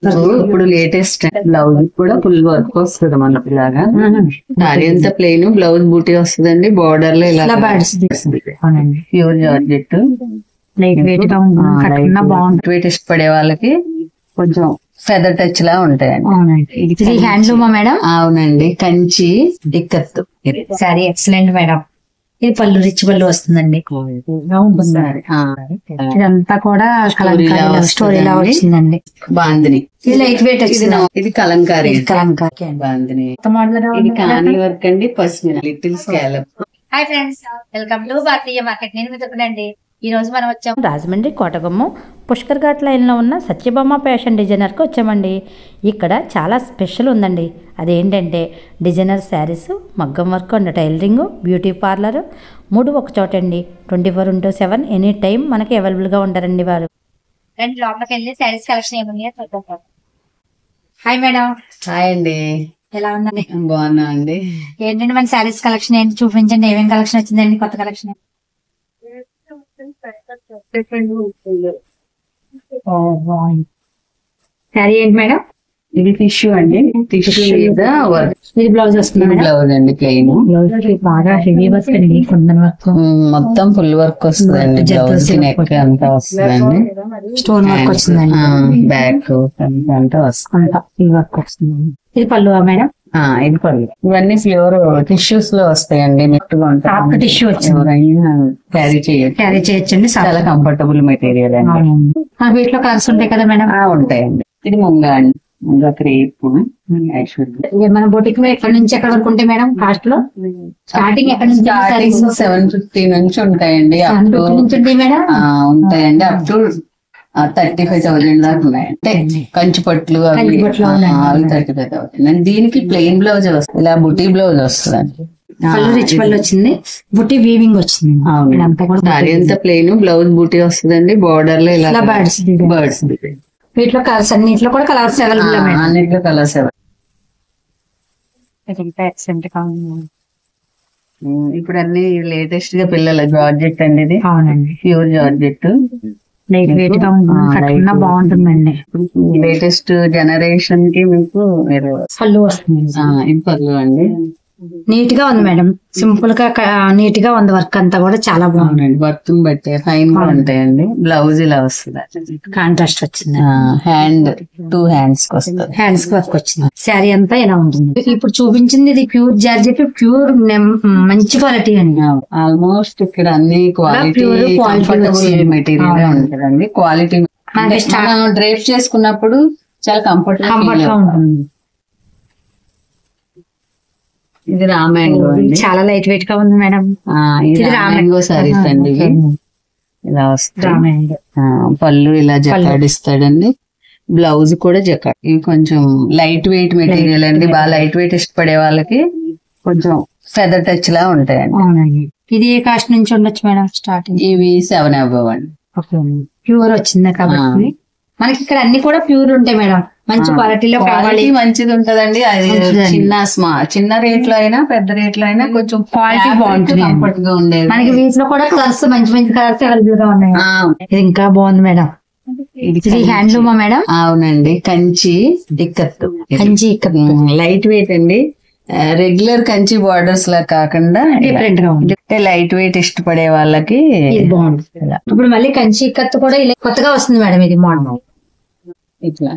ఇప్పుడు latest blouse కూడా full work వస్తుంది మనకి ఇలాగా. సారీ అంతా ప్లెయిన్, బ్లౌజ్ బూటీ వస్తుందండి. బార్డర్ లో ఇలా ప్యూర్ జార్జెట్, లైట్ వెయిట్ గా బాగుంటుంది. వెయిట్ ఇష్టపడే వాళ్ళకి కొంచెం ఫెదర్ టచ్ లా ఉంటాయండి. ఇది హ్యాండ్లూమా మేడం? అవునండి, Kanchi ikat sorry excellent madam. ఇది పళ్ళు, రిచ్ పళ్ళు వస్తుందండి. ఇదంతా కూడా స్టోరీలా వచ్చిందండి. బాందిని ఇది లైట్ వెయిట్ వచ్చింది. ఇది కలంకారీ కలంకారీ బాందిని. ఇది కాని వర్క్ అండి, పశ్చిమ little scallop. Hi friends, welcome to Bharatiya market. నేను మీతోనండి. ఈ రోజు మనం వచ్చాం రాజమండ్రి కోటగుమ్మ పుష్కర్ ఘాట్ లైన్లో ఉన్న సత్యభామ ఫ్యాషన్ డిజైనర్కి వచ్చామండి. ఇక్కడ చాలా స్పెషల్ ఉందండి. అదేంటంటే డిజైనర్ శారీస్, మగ్గం work and tailoring, beauty parlour 3 ఒక చోట అండి. 24/7 ఎనీ టైం మనకి అవైలబుల్గా ఉంటారండి వారు. రండి లోపలికి వెళ్ళి శారీస్ కలెక్షన్ ఏమున్నాయో చూద్దాం. Hi madam. హాయ్ అండి, ఎలా ఉందండి? బాగున్నా అండి. ఏంటండి మన శారీస్ కలెక్షన్ ఏంటి చూపించండి. ఏమేమి కలెక్షన్ వచ్చిందండి, కొత్త కలెక్షన్? శారీ ఏంటి మేడం? ఇది టిష్యూ అండి, టిష్యూ మీద వర్క్. ఇది బ్లౌజ్ వస్తుంది. బ్లౌజ్ అండి ప్లెయిన్, బాగా హెవీ వర్క్ అండి, కుందన్ వర్క్ మొత్తం ఫుల్ వర్క్ వస్తుందండి. బ్లౌజ్ నెక్ అంతా వస్తుందండి, స్టోన్ వర్క్ వచ్చిందండి, బ్యాక్ అంతా వస్తుంది, ఈ వర్క్ వస్తుంది. ఇది పళ్ళు మేడం? ఇది పళ్ళు. ఇవన్నీ ప్యూర్ టిష్యూస్ లో వస్తాయండి, నెట్టుగా సాఫ్ట్ టిష్యూ వచ్చింది. క్యారీ చేయొచ్చండి, చాలా కంఫర్టబుల్ మెటీరియల్ అండి. వీటిలో కలర్స్ ఉంటాయి కదా మేడం? ఉంటాయండి. ఇది ముంగా అండి, ముంగా క్రేప్. మన బొటిక్ ఎక్కడి నుంచి ఎక్కడ వరకు ఉంటాయి మేడం? కాస్ట్ లో స్టార్టింగ్ ఎక్కడ నుంచి? 750 నుంచి ఉంటాయండి, మేడం ఉంటాయండి. అప్ టు 35,000 దాకా ఉన్నాయి. అంటే కంచి పట్లు అవి 35,000. దీనికి ప్లెయిన్ బ్లౌజ్ వస్తుంది, ఇలా బుటీ బ్లౌజ్ వస్తుంది. రిచ్ పళ్ళు వచ్చింది, బుటీ వీవింగ్ వచ్చింది. సారీ అంతా ప్లెయిన్, బ్లౌజ్ బూటీ వస్తుందండి. బార్డర్ లో ఇలా బర్డ్స్. వీటిలో కలర్స్, అన్నిట్లో కూడా కలర్స్ అవైలబుల్. అన్నిట్లో కలర్స్ ఇప్పుడు అన్ని లేటెస్ట్ గా పిల్లల జార్జెట్ అండి. ఇది అవునండి, ప్యూర్ జార్జెట్, లైట్ వెయిట్ గా బాగుంటుందండి. లేటెస్ట్ జనరేషన్ కి మీకు మీరు పళ్ళు వస్తుంది. ఇది పళ్ళు అండి, నీట్ గా ఉంది మేడం. సింపుల్ గా నీట్ గా ఉంది. వర్క్ అంతా కూడా చాలా బాగుంది. వర్క్ బట్టి ఫైన్ గా ఉంటాయండి. బ్లౌజ్ ఇలా వస్తుంది, కాంట్రాస్ట్ వచ్చింది. హ్యాండ్ 2 హ్యాండ్స్ వస్తుంది, హ్యాండ్స్ వర్క్ వచ్చింది. శారీ అంతా ఇలా ఉంటుంది. ఇప్పుడు చూపించింది ఇది ప్యూర్ జార్జెట్, ప్యూర్ మంచి క్వాలిటీ అండి. ఆల్మోస్ట్ ఇక్కడ అన్ని క్వాలిటీ మెటీరియల్ ఉంటుందండి. క్వాలిటీ డ్రైప్ చేసుకున్నప్పుడు చాలా కంఫర్ట్ గా ఉంటుంది. ఇది రామాంగో, చాలా లైట్ వెయిట్ గా ఉంది మేడం. ఇది రామాంగో సారీస్ అండి. ఇలా వస్తుంది, పళ్ళు ఇలా జకాడ్ ఇస్తాడండి, బ్లౌజ్ కూడా జకాడ్. ఇవి కొంచెం లైట్ వెయిట్ మెటీరియల్ అండి. బాగా లైట్ వెయిట్ ఇష్టపడే వాళ్ళకి కొంచెం ఫెదర్ టచ్ లా ఉంటాయండి. ఇది ఏ కాస్ట్ నుంచి ఉండొచ్చు మేడం స్టార్టింగ్? ఇవి 7 above అండి. ప్యూర్ వచ్చింది కాబట్టి మనకి ఇక్కడ అన్ని కూడా ప్యూర్ ఉంటాయి మేడం. మంచి క్వాలిటీలో కావాలి, మంచిది ఉంటదండి. అది చిన్న రేట్ లో అయినా పెద్ద రేట్ లో అయినా కొంచెం క్వాలిటీ బాగుంటుంది, కంఫర్ట్ గా ఉండేది. మనకి వీటిలో కూడా కలర్స్ మంచి మంచి కలర్స్ అవైలబుల్ గా ఉన్నాయి. ఇది ఇంకా బాగుంది మేడం. ఇది హ్యాండ్లూమా మేడం? అవునండి, కంచి ఇక్కత్తు. కంచి ఇక్కత్తు లైట్ వెయిట్ అండి. రెగ్యులర్ కంచి బార్డర్స్ లా కాకుండా డిఫరెంట్ గా ఉంది. లైట్ వెయిట్ ఇష్టపడే వాళ్ళకి ఇది బాగుంటుంది. ఇప్పుడు మళ్ళీ కంచి ఇక్కత్తు కూడా కొత్తగా వస్తుంది మేడం. ఇది మోడల్ ఇట్లా.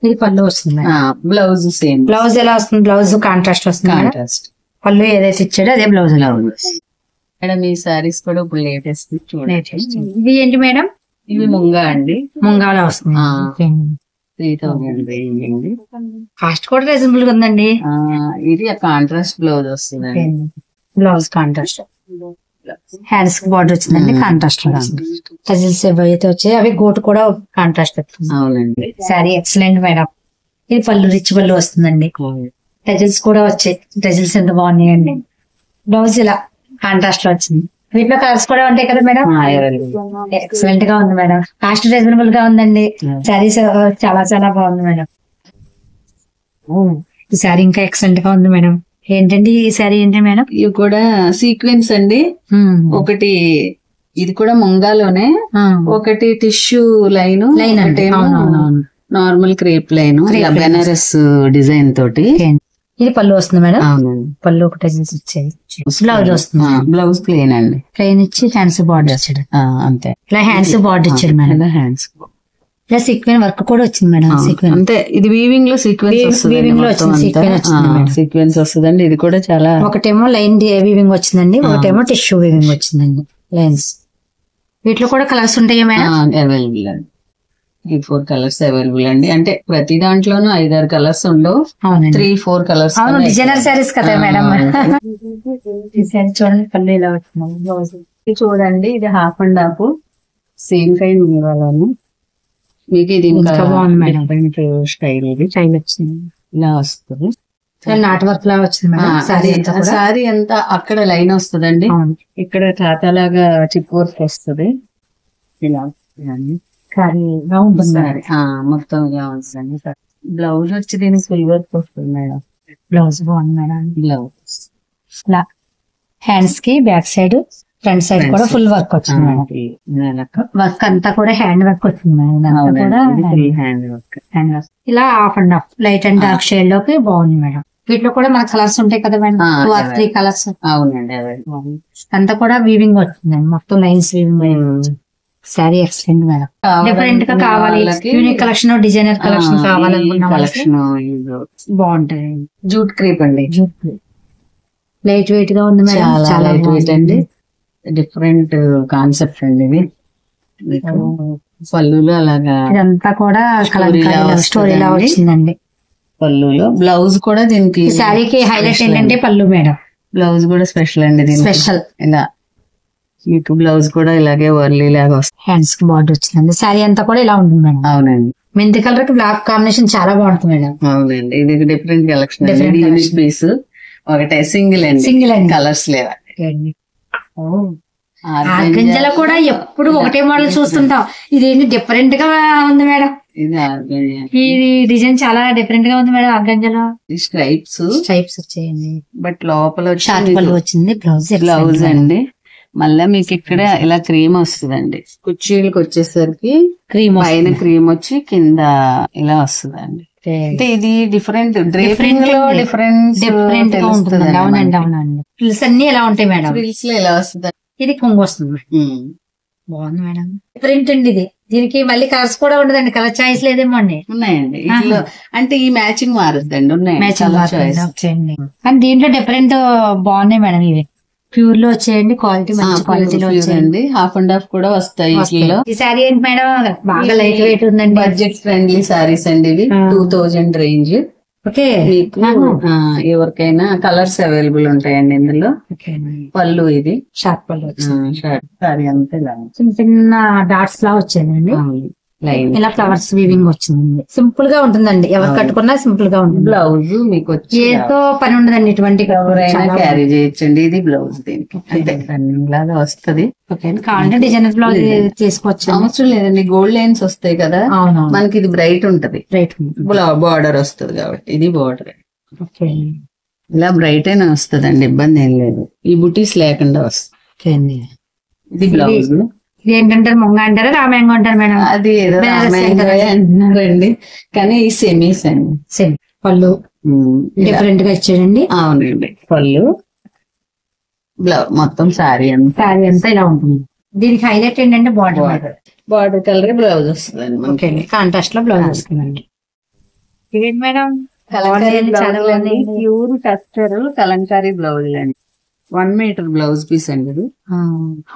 ఇది పళ్ళు వస్తుంది. Blouse same. బ్లౌజ్ ఎలా వస్తుంది? బ్లౌజ్ కాంట్రాస్ట్ వస్తుంది. కాంట్రాస్ట్. పళ్ళు ఏదైతే ఇచ్చాడో అదే బ్లౌజ్ ఎలా ఉంది మేడం. ఈ సారీస్ కూడా ఇప్పుడు లేటెస్ట్ చూడండి. ఇది ఏంటి మేడం? ఇవి ముంగా అండి, ముంగాలో వస్తుంది. 3,000 రేంజ్. కాస్ట్ కూడా రీజనబుల్ గా ఉందండి. ఇది కాంట్రాస్ట్ బ్లౌజ్ వస్తుంది, బ్లౌజ్ కాంట్రాస్ట్, హ్యాండ్స్ కి బార్డర్ వచ్చిందండి, కాంట్రాస్ట్ లో టజిల్స్ ఏవైతే వచ్చాయి అవి గోటు కూడా కాంట్రాస్ట్ వస్తుంది. అవునండి, శారీ ఎక్సలెంట్ మేడం. ఇది పళ్ళు, రిచ్ పళ్ళు వస్తుందండి. టజిల్స్ కూడా వచ్చాయి. టజిల్స్ ఎంత బాగున్నాయండి. బ్లౌజ్ ఇలా కాంట్రాస్ట్ లో వచ్చింది. వీటిలో కలర్స్ కూడా ఉంటాయి కదా మేడం? ఎక్సలెంట్ గా ఉంది మేడం. కాస్ట్ రీజనబుల్ గా ఉందండి. శారీస్ చాలా చాలా బాగుంది మేడం. ఈ శారీ ఇంకా ఎక్సలెంట్ గా ఉంది మేడం. ఏంటండి ఈ శారీ ఏంటి మేడం? ఇవి కూడా సీక్వెన్స్ అండి. ఒకటి ఇది కూడా ముంగాలోనే ఒకటి tissue line normal crepe line Banaras design తోటి. ఇది పళ్ళు వస్తుంది మేడం. అవునండి, పళ్ళు ఒకటి ఇచ్చేది. బ్లౌజ్ వస్తుంది. బ్లౌజ్ ప్లెయిన్ అండి, ప్లెయిన్ ఇచ్చి హ్యాండ్స్ బార్డర్ ఇచ్చాడు. అంతే, ఇలా హ్యాండ్స్ బార్డర్ ఇచ్చాడు మేడం. హ్యాండ్స్ ఇలా సీక్వెన్ వర్క్ కూడా వచ్చింది మేడం. సీక్వెన్ అంతే, ఇది వీవింగ్ లో సీక్వెన్స్ సీక్వెన్స్ వస్తుందండి. ఇది కూడా చాలా, ఒకటేమో లైన్ వీవింగ్ వచ్చిందండి, ఒకటేమో టిష్యూ వీవింగ్ వచ్చిందండి లైన్స్. వీటిలో కూడా కలర్స్ ఉంటాయా మేడం? అవైలబుల్ అండి, ఈ 4 కలర్స్ అవైలబుల్ అండి. అంటే ప్రతి దాంట్లోనూ 5-6 కలర్స్ ఉండవు, 3-4 కలర్స్. అవును, డిజైనర్ సారీస్ కదా మేడం. చూడండి పళ్ళు ఇలా వచ్చింది. చూడండి, ఇది half and half same kind ఉండాలని మీకు. ఇది ఇంకా బాగుంది మేడం, స్టైల్. ఇది స్టైల్ వచ్చింది, ఇలా వస్తుంది. నాట్ వర్క్ లా వచ్చింది మేడం. సారీ అంతా అక్కడ లైన్ వస్తుందండి, ఇక్కడ టాటాలాగా చిప్ వర్క్ వస్తుంది. ఇలా మొత్తం ఇలా వస్తుంది. బ్లౌజ్ వచ్చి దీనికి ఫుల్ వర్క్ వస్తుంది మేడం. బ్లౌజ్ బాగుంది మేడం. బ్లౌజ్ హ్యాండ్స్ కి బ్యాక్ సైడ్ ఫ్రంట్ సైడ్ కూడా ఫుల్ వర్క్ వచ్చింది మేడం. వర్క్ అంతా కూడా హ్యాండ్ వర్క్ వచ్చింది మేడం. Hand work. ఇలా half and half light and dark shade లోకి బాగుంది మేడం. వీటిలో కూడా మన కలర్స్ ఉంటాయి కదా మేడం, 2-3 కలర్స్. అవునండి, అంతా కూడా వీవింగ్ వచ్చింది మొత్తం, lines weaving. Sorry excellent madam. Different గా కావాలి, యూనిక్ కలెక్షన్, డిజైనర్ కలెక్షన్ కావాలనుకున్న కలెక్షన్ బాగుంటది. జూట్ క్రేప్ అండి, లైట్ వెయిట్ గా ఉంది మేడం. చాలా లైట్ వెయిట్ అండి, డిఫరెంట్ కాన్సెప్ట్ అండి ఇది. పళ్ళులో అలాగా ఇదంతా కూడా స్టోరీ లా వచ్చిందండి. పళ్ళులో బ్లౌజ్ కూడా దీనికి శారీకి హైలైట్ ఏంటంటే పళ్ళు మేడం. బ్లౌజ్ కూడా స్పెషల్ అండి, స్పెషల్. ఇలా మీకు బ్లౌజ్ కూడా ఇలాగే వర్లీ లాగా వస్తుంది. హ్యాండ్స్ కి బార్డర్ వచ్చిందండి. శారీ అంతా కూడా ఇలా ఉంటుంది మేడం. అవునండి, మెంతి కలర్ కి బ్లాక్ కాంబినేషన్ చాలా బాగుంటుంది మేడం. అవునండి, ఇది డిఫరెంట్ కలెక్షన్, యూనిక్ పీస్. ఒకటే సింగిల్ అండి, కలర్స్ లేవా. ఆర్గంజాలో కూడా ఎప్పుడు ఒకటే మోడల్ చూస్తుంటాం, ఇదేంటి డిఫరెంట్ గా ఉంది మేడం. ఇది డిజైన్ చాలా డిఫరెంట్ గా ఉంది మేడం. ఆర్గంజాలో స్ట్రైప్స్ వచ్చాయండి, బట్ లోపల వచ్చింది బ్లౌజ్ అండి. మళ్ళా మీకు ఇక్కడ ఇలా క్రీమ్ వస్తుందండి, కుర్చీలకు వచ్చేసరికి క్రీమ్ పైన క్రీమ్ వచ్చి కింద ఇలా వస్తుందండి. అంటే ఇది డిఫరెంట్ డ్రేపింగ్ లో డిఫరెంట్ ఉంటుంది. అవునండి, అవునండి. ఫ్రిల్స్ అన్ని ఎలా ఉంటాయి మేడం, ఫ్రిల్స్ లో ఎలా వస్తుంది. ఇది కొంగు వస్తుంది. బాగుంది మేడం, డిఫరెంట్ అండి. ఇది దీనికి మళ్ళీ కలర్స్ కూడా ఉండదండి, కలర్ చాయిస్ లేదేమో అండి. ఉన్నాయండి ఇందులో, అంటే ఈ మ్యాచింగ్ మారుద్దండి, ఉన్నాయి కానీ దీంట్లో డిఫరెంట్ బాగున్నాయి మేడం. ఇవి ప్యూర్ లో వచ్చేయండి, క్వాలిటీ మంచి క్వాలిటీలో వచ్చేయండి. హాఫ్ అండ్ హాఫ్ కూడా వస్తాయి. ఈ సారీ ఏంటి మేడం, బాగా లైట్ వెయిట్ ఉందండి, బడ్జెట్ ఫ్రెండ్లీ సారీస్ అండి ఇవి. 2000 రేంజ్. ఓకే, ఎవరికైనా కలర్స్ అవైలబుల్ ఉంటాయండి ఇందులో. పళ్ళు ఇది షార్ట్ పళ్ళు, షార్ట్ సారీ అంతే, చిన్న చిన్న డాట్స్ లా వచ్చాయండి. ఇలా ఫ్లవర్స్ వీవింగ్ వచ్చిందండి. సింపుల్ గా ఉంటుందండి, ఎవరు కట్టుకున్నా సింపుల్ గా ఉంటుంది. బ్లౌజ్ మీకు ఏదో పని ఉండదండి, ఇటువంటి క్యారీ చేయొచ్చండి. ఇది బ్లౌజ్ దీనికి లాగా వస్తుంది. కావాలంటే డిజైనర్ బ్లౌజ్ తీసుకోవచ్చు, అవసరం లేదండి. గోల్డ్ లైన్స్ వస్తాయి కదా మనకి, ఇది బ్రైట్ ఉంటది, బార్డర్ వస్తుంది కాబట్టి. ఇది బార్డర్ ఇలా బ్రైట్ అయినా వస్తుందండి, ఇబ్బంది ఏం లేదు. ఈ బుటీస్ లేకుండా వస్తుంది. ఇది బ్లౌజ్. ఏంటంటే మొంగ అంటారా, రామాయంగం అంటారు మేడం. అది ఏదో అంటున్నారండి, కానీ ఈ సెమీస్ అండి. సెమీ పళ్ళు డిఫరెంట్ గా ఇచ్చాడండి. అవునండి, పళ్ళు బ్లౌజ్ మొత్తం సారీ అంతా ఇలా ఉంటుంది. దీనికి హైలైట్ ఏంటంటే బార్డర్ కలర్ బ్లౌజ్ వస్తుందండి, కాంట్రాస్ట్ లో బ్లౌజ్ వస్తుందండి. ఇదేంటి madam, pure tussar Kalamkari blouse అండి. 1 మీటర్ బ్లౌజ్ పీస్ అండి ఇది.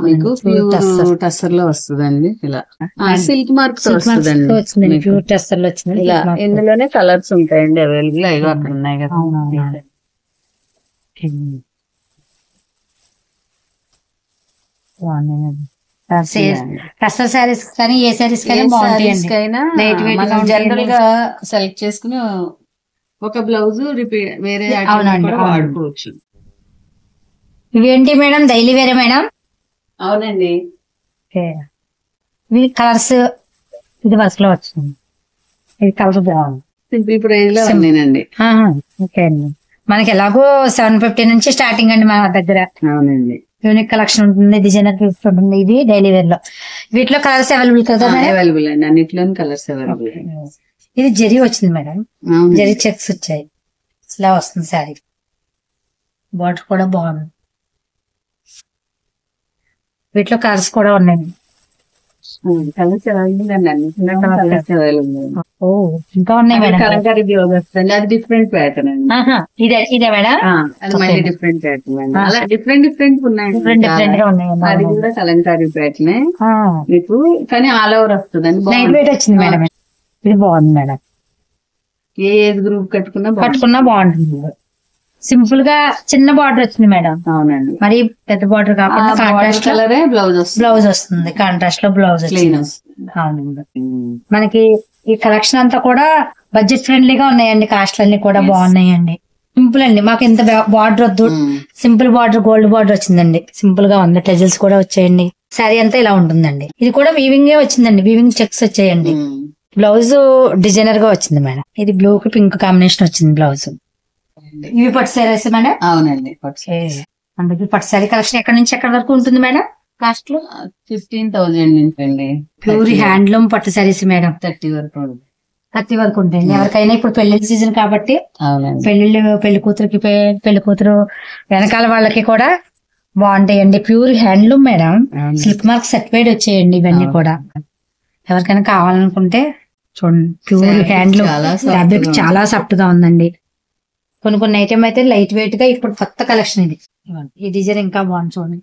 మీకు ప్యూర్ టస్సర్ లో వస్తుందండి. ఇలా సిల్క్ మార్క్ వస్తుందండి, ప్యూర్ టస్సర్ లో వచ్చింది. ఇలా ఇందులోనే కలర్స్ ఉంటాయండి అవైలబుల్, అవి అక్కడ ఉన్నాయి కదా. టస్సర్ శారీస్ కానీ ఏ శారీస్ కానీ బాగుంటాయండి. జనరల్ గా సెలెక్ట్ చేసుకుని ఒక బ్లౌజ్ రిపీట్ వేరే వాడుకోవచ్చు. ఇవేంటి మేడం, డైలీ వేరే మేడం? అవునండి, ఇవి కలర్స్ ఇది వర్క్ లో వచ్చింది. ఇది కలర్ బాగుంది, సింపుల్ ప్రైస్ లో ఉన్నాయండి. ఓకే అండి, మనకి ఎలాగో 750 నుంచి స్టార్టింగ్ అండి మన దగ్గర. అవునండి, యూనిక్ కలెక్షన్ ఉంటుంది, డిజైనర్ పీస్ ఉంటుంది. ఇది డైలీ వేర్ లో. వీటిలో కలర్స్ అవైలబుల్ కదా మేడం? అవైలబుల్ అండి, అన్నిట్లోని కలర్స్ అవైలబుల్. ఇది జరీ వచ్చింది మేడం, జరీ చెక్స్ వచ్చాయి, ఇలా వస్తుంది శారీ. బార్డర్ కూడా బాగుంది. వీటిలో కలర్స్ కూడా ఉన్నాయి. కలర్స్ అవైలబుల్ అండి, అన్నిట్లో కలర్స్ అవైలబుల్. ఓ ఇంకా ఉన్నాయి మేడం. కలంకారీ బ్లౌజ్ వస్తుంది, అది డిఫరెంట్ ప్యాటర్న్ అండి. ఇదే మేడం, అది మళ్ళీ డిఫరెంట్ ప్యాటర్న్ అండి. అలా డిఫరెంట్ డిఫరెంట్ ఉన్నాయి, డిఫరెంట్ గా ఉన్నాయి. అది కూడా కలంకారీ ప్యాటర్న్ మీకు, కానీ ఆల్ ఓవర్ వస్తుందండి. లైట్ వెయిట్ వచ్చింది మేడం. ఇది బాగుంది మేడం, ఏ ఏజ్ గ్రూప్ కట్టుకున్నా బాగుంటుంది. సింపుల్ గా చిన్న బార్డర్ వచ్చింది మేడం. అవునండి, మరి పెద్ద బార్డర్ కాకుండా కాంట్రాస్ట్ కలరే బ్లౌజ్ వస్తుంది, కాంట్రాస్ట్ లో బ్లౌజ్ క్లీన్ అవునండి. మనకి ఈ కలెక్షన్ అంతా కూడా బడ్జెట్ ఫ్రెండ్లీగా ఉన్నాయండి. కాస్ట్ అన్ని కూడా బాగున్నాయండి. సింపుల్ అండి, మాకు ఇంత బార్డర్ వద్దు, సింపుల్ బార్డర్, గోల్డ్ బార్డర్ వచ్చిందండి. సింపుల్ గా ఉంది, టెజల్స్ కూడా వచ్చాయండి. శారీ అంతా ఇలా ఉంటుందండి. ఇది కూడా వీవింగ్ వచ్చిందండి, వీవింగ్ చెక్స్ వచ్చాయండి. బ్లౌజ్ డిజైనర్ గా వచ్చింది మేడం. ఇది బ్లూ కి పింక్ కాంబినేషన్ వచ్చింది బ్లౌజ్. ఇవి పట్టు శారీస్ మేడం? అవునండి, అందుకే పట్టు శారీ కలెక్షన్ ఎక్కడి నుంచి ఎక్కడి వరకు ఉంటుంది మేడం? కాస్ట్ లో 15,000 నుంచి అండి. ప్యూర్ హ్యాండ్లూమ్ పట్టు శారీస్ మేడం. 30 వరకు 30 వరకు ఉంటాయండి. ఎవరికైనా ఇప్పుడు పెళ్లి సీజన్ కాబట్టి పెళ్లి కూతురికి, పెళ్లి కూతురు వెనకాల వాళ్ళకి కూడా బాగుంటాయండి. Pure handloom madam, silk mark certified వచ్చాయండి ఇవన్నీ కూడా. ఎవరికైనా కావాలనుకుంటే చూడండి, ప్యూర్ హ్యాండ్లూమ్ ఫ్యాబ్రిక్ చాలా సాఫ్ట్ గా ఉందండి. కొన్ని ఐటమ్ అయితే లైట్ వెయిట్ గా ఇప్పుడు కొత్త కలెక్షన్ ఇది. ఈ డిజైన్ ఇంకా బాగుంది చూడండి.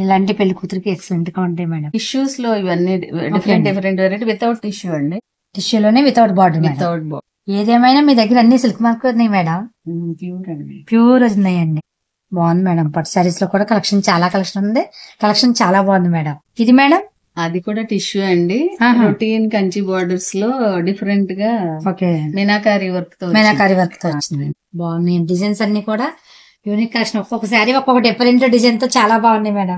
ఇలాంటి పెళ్లి కూతురికి ఎక్సలెంట్ గా ఉంటాయి మేడం. టిష్యూస్ లో ఇవన్నీ డిఫరెంట్ వెరైటీ వితౌట్ టిష్యూ అండి. టిష్యూలోనే వితౌట్ బార్డర్. ఏదేమైనా మీ దగ్గర అన్ని సిల్క్ మార్క్ ఉన్నాయి మేడం, ప్యూర్ ఉన్నాయండి. బాగుంది మేడం. పట్టు శారీస్ లో కూడా కలెక్షన్ చాలా కలెక్షన్ ఉంది. కలెక్షన్ చాలా బాగుంది మేడం. ఇది మేడం అది కూడా టిష్యూ అండి. రొటీన్ కంచి బోర్డర్స్ లో డిఫరెంట్ గా మీనాకారి వర్క్ తో వచ్చింది. బాగున్నాయి డిజైన్స్ అన్ని కూడా యూనిక్ కలెక్షన్. ఒక్కొక్క శారీ ఒక్కొక్క డిఫరెంట్ డిజైన్ తో చాలా బాగున్నాయి madam.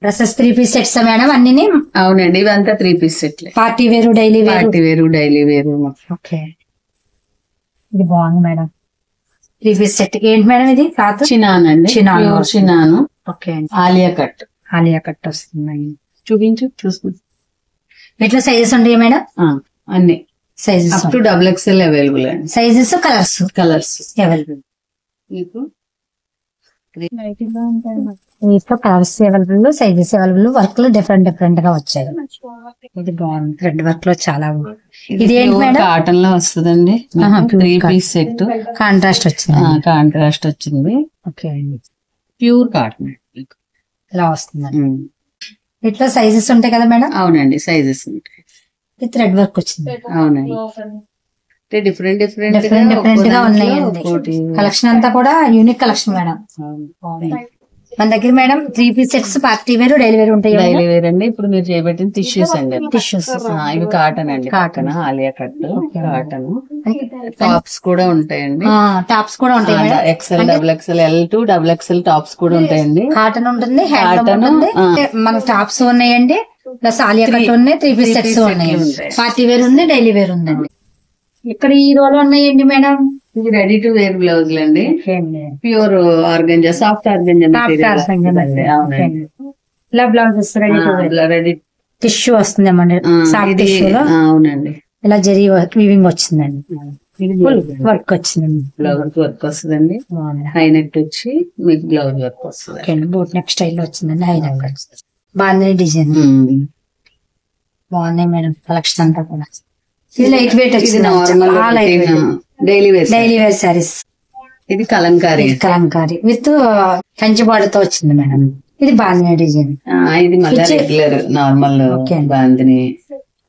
Dresses 3 piece sets madam అన్ని? అవునండి, ఇవంతా 3 పీస్ సెట్. పార్టీ వేరు, డైలీ వేరు. ఓకే, ఇది బాగుంది మేడం. 3 piece set. ఏంటి మేడం ఇది? చినాన్ అండి, చినాను. ఓకే, ఆలియా కట్ వస్తుంది. చూసుకుంటా. వీటిలో సైజెస్ ఉంటాయి మేడం? అన్ని sizes up to XXL available అండి. Sizes colours available. మీకు colours available, sizes available. Work లో డిఫరెంట్ గా వచ్చాయి. ఇది బాగుంది, థ్రెడ్ వర్క్ లో చాలా బాగుంది. ఇది ఏంటి మేడం? కాటన్ లో వస్తుందండి. 3 పీస్ సెట్, కాంట్రాస్ట్ వచ్చింది. ఓకే, ప్యూర్ కాటన్ ఇలా వస్తుంది. ఇట్లా సైజెస్ ఉంటాయి కదా మేడం? అవునండి, సైజెస్ ఉంటాయి. థ్రెడ్ వర్క్ వచ్చింది. అవునండి, డిఫరెంట్ గా ఉన్నాయండి. కలెక్షన్ అంతా కూడా యూనిక్ కలెక్షన్ మేడం. మన దగ్గర madam 3 piece sets party wear, daily wear ఉంటాయి. డైలీ వేర్ అండి. ఇప్పుడు మీరు చేయబెట్టిన టిష్యూస్ అండి. ఇవి కాటన్ అండి, cotton Alia cut cotton. Tops కూడా ఉంటాయండి. XL, XXL, L to XXL tops కూడా ఉంటాయండి. కాటన్ ఉంటుంది, మనకు టాప్స్ ఉన్నాయండి, ప్లస్ ఆలియా కట్ ఉన్నాయి, 3 పీస్ సెట్స్ ఉన్నాయి. పార్టీ వేర్ ఉంది, డైలీ వేర్ ఉందండి. ఇక్కడ ఈ రోల్ ఉన్నాయండి మేడం. ఇది రెడీ టు వేర్ బ్లౌజ్ అండి. Pure organza, soft organza. ఇలా బ్లౌజెస్ రెడీ టిష్యూ వస్తుంది అవునండి. ఇలా జరీ వీవింగ్ వచ్చిందండి, వర్క్ వచ్చిందండి. బ్లౌజ్ వర్క్ వస్తుందండి. హై నెక్ వచ్చి మీకు బ్లౌజ్ వర్క్ వస్తుంది. బోట్ నెక్ స్టైల్ వచ్చిందండి. హై నెక్ వచ్చింది. బాగుంది డిజైన్, బాగున్నాయి మేడం. కలెక్షన్ అంతా కూడా ఇది లైట్ వెయిట్ వచ్చింది. Daily wear saris. ఇది కలంకారీ విత్ కంచి బార్డర్ తో వచ్చింది మేడం. ఇది బాందిని డిజైన్. ఇది మళ్ళీ regular normal bandhani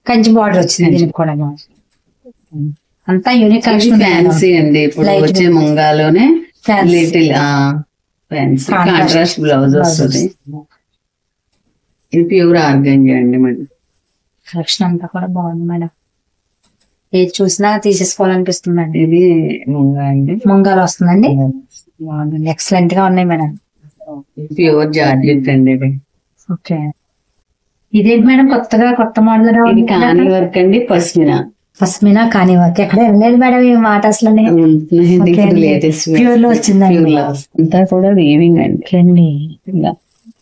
Kanchi border వచ్చింది. దీనికి కూడా అంతా యూనిక్ కలెక్షన్. ఫ్యాన్సీ అండి, ఇప్పుడు వచ్చే ముంగాలోనే లిటిల్ ఫ్యాన్సీ కాంట్రాస్ట్ బ్లౌజ్ వస్తుంది. ఇది ప్యూర్ ఆర్గంజా అండి మేడం. కలెక్షన్ అంతా కూడా బాగుంది మేడం. ఏది చూసినా తీసేసుకోవాలనిపిస్తుందండి. ఇది ముంగా అండి, ముంగాలు వస్తుందండి. బాగుందండి, ఎక్సలెంట్ గా ఉన్నాయి మేడం. ప్యూర్ జార్జెట్ అండి ఇది. ఓకే, ఇదేంటి మేడం కొత్త మోడల్? ఇది కాని వర్క్ అండి, పస్మినా. పస్మినా కానీ వర్క్ ఎక్కడ వెళ్ళలేదు మేడం ఈ మాట అసలు లేటెస్ట్ ప్యూర్ లో వచ్చిందండి అంతా కూడా వీవింగ్ అండి.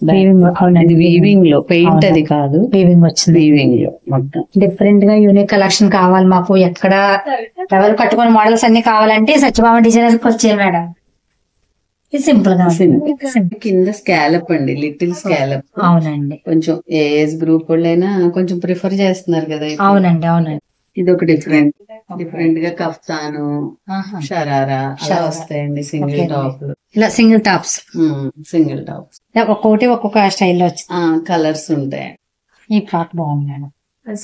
వీవింగ్ లో పెయింట్ అది కాదు, వీవింగ్ వచ్చింది. వీవింగ్ లో మొత్తం డిఫరెంట్ గా యూనిక్ కలెక్షన్ కావాలి మాకు. ఎక్కడ ఎవరు కట్టుకునే మోడల్స్ అన్ని కావాలంటే సత్యభామ డిజైనర్ కి వచ్చాయి మేడం. ఇది సింపుల్ గా కింద స్కాలప్ అండి, లిటిల్ స్కాలప్. అవునండి, కొంచెం ఏజ్ గ్రూప్ వాళ్ళైనా కొంచెం ప్రిఫర్ చేస్తున్నారు కదా. అవునండి అవునండి. ఇది ఒక డిఫరెంట్ గా కఫ్తాను, షరారా అలా వస్తాయండి. సింగిల్ టాప్, ఇలా సింగిల్ టాప్స్, సింగిల్ టాప్స్ ఒక్కొక్కటి ఒక్కొక్క స్టైల్లో వచ్చింది. కలర్స్ ఉంటాయి. ఈ ఫ్రాక్ బాగుంది madam,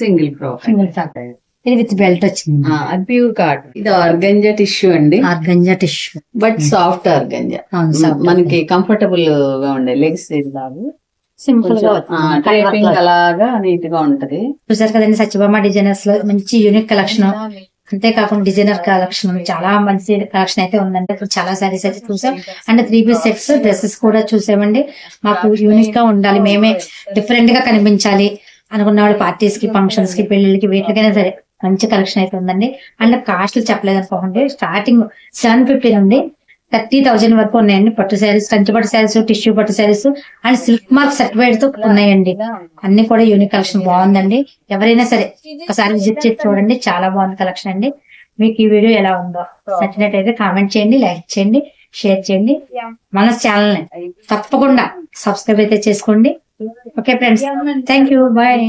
single frock. Single frock ఇది విత్ బెల్ట్ వచ్చింది. అది ప్యూర్ కాటన్. ఇది ఆర్గంజా టిష్యూ అండి, organza tissue but soft organza. మనకి కంఫర్టబుల్ గా ఉండే లెగ్స్ లాగా సింపుల్ గా డ్రైపింగ్ అలాగా నీట్ గా ఉంటది. చూసారు కదండి సత్యభామ డిజైనర్స్ లో మంచి యూనిక్ కలెక్షన్. అంతేకాకుండా డిజైనర్ కలెక్షన్ చాలా మంచి కలెక్షన్ అయితే ఉందండి. ఇప్పుడు చాలా సారీస్ అయితే చూసాం, అండ్ 3 పీస్ సెట్స్ డ్రెస్సెస్ కూడా చూసామండి. మాకు యూనిక్ గా ఉండాలి, మేమే డిఫరెంట్ గా కనిపించాలి అనుకున్న వాళ్ళు పార్టీస్ కి, ఫంక్షన్స్ కి, పెళ్లిళ్ళకి, వీటికైనా సరే మంచి కలెక్షన్ అయితే ఉందండి. అండ్ కాస్ట్ చెప్పలేదు అనుకోండి, స్టార్టింగ్ 750 నుండి 30,000 వరకు ఉన్నాయండి. పట్టు శారీస్, కంచి పట్టు శారీస్, టిష్యూ పట్టు saris and silk mark certified తో ఉన్నాయండి. అన్ని కూడా యూనిక్ కలెక్షన్ బాగుందండి. ఎవరైనా సరే ఒకసారి విజిట్ చేసి చూడండి, చాలా బాగుంది కలెక్షన్ అండి. మీకు ఈ వీడియో ఎలా ఉందో నచ్చినట్టయితే కామెంట్ చేయండి, లైక్ చేయండి, షేర్ చేయండి. మన ఛానల్ ని తప్పకుండా సబ్స్క్రైబ్ అయితే చేసుకోండి. Okay friends, thank you, bye.